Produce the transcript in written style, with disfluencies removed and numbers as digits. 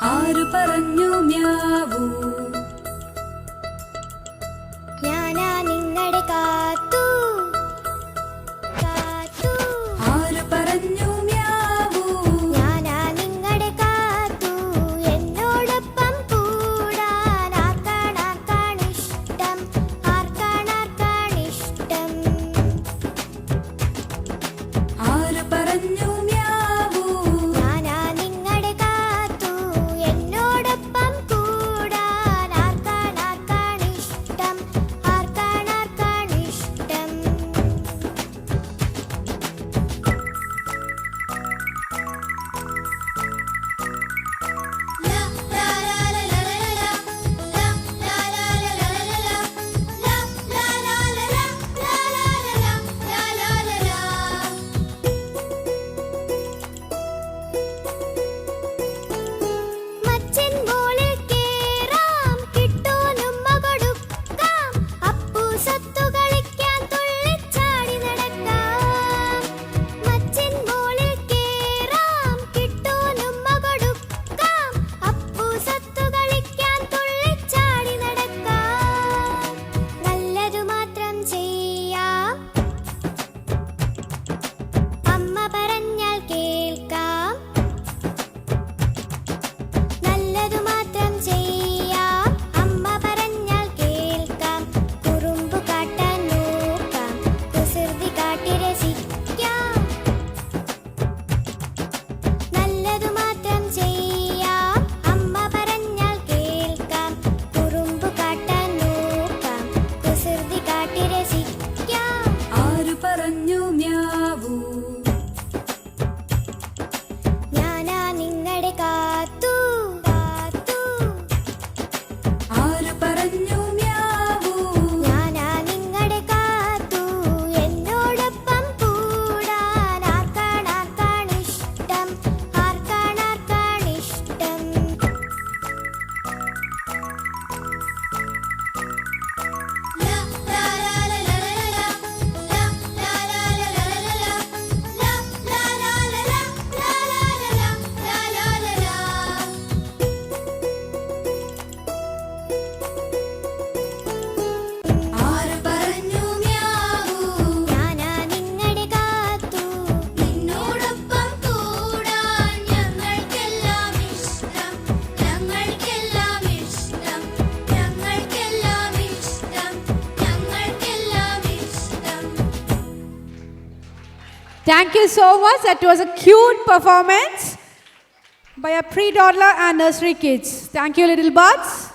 ആര് പറഞ്ഞു മ്യാവൂ? ഞാനാ നിങ്ങളുടെ കാത്തു കാത്തു. ആര് പറഞ്ഞു മ്യാവൂ? ഞാനാ നിങ്ങളുടെ കാത്തു. എന്നോടൊപ്പം കൂടാൻ ആർക്കാണിഷ്ടം, ആർക്കാണിഷ്ടം. ആര് പറഞ്ഞു മ്യാവൂ? ഞാനാ നിങ്ങളുടെ കാത്തു. എന്നോടൊപ്പം കൂടാൻ ആർക്കാണിഷ്ടം, ആർക്കാണിഷ്ടം. മച്ചിൻ മോളിൽ കേറാം, കിട്ടൂനുമ്മ കൊടുക്കാം, അപ്പു സത്തു കളിക്കാൻ തുള്ളിച്ചാടി നടക്കാം. മച്ചിൻ മോളിൽ കേറാം, കിട്ടൂനുമ്മ കൊടുക്കാം, അപ്പു സത്തു കളിക്കാൻ തുള്ളിച്ചാടി നടക്കാം. നല്ലതു മാത്രം ചെയ്യാം, അമ്മ പറഞ്ഞാൽ കേൾക്കാം. നല്ലതു മാത്രം ചെയ്യാം, അമ്മ പറഞ്ഞാൽ കേൾക്കാം. കുറുമ്പു കാട്ടാൻ നോക്കാം, കുസൃതി കാട്ടി രസിക്കാം. നല്ലതു മാത്രം ചെയ്യാം, അമ്മ പറഞ്ഞാൽ കേൾക്കാം. കുറുമ്പു കാട്ടാൻ നോക്കാം, കുസൃതി കാട്ടി രസിക്കാം. ആര് പറഞ്ഞു മ്യാവൂ? ഞാനാ നിങ്ങളുടെ കാത്തു കാത്തു. ആര് പറഞ്ഞു മ്യാവൂ? ഞാനാ നിങ്ങളുടെ കാത്തു. എന്നോടൊപ്പം കൂടാൻ ആർക്കാണിഷ്ടം, ആർക്കാണിഷ്ടം. ആര് പറഞ്ഞു മ്യാവൂ? ഞാനാ നിങ്ങളുടെ കാത്തു. നിന്നോടൊപ്പം കൂടാൻ ഞങ്ങൾക്കെല്ലാം ഇഷ്ടം, ഞങ്ങൾക്കെല്ലാം ഇഷ്ടം, ഞങ്ങൾക്കെല്ലാം ഇഷ്ടം, ഞങ്ങൾക്കെല്ലാം ഇഷ്ടം. Thank you so much. That was a cute performance by a pre-toddler and nursery kids. Thank you, little buds.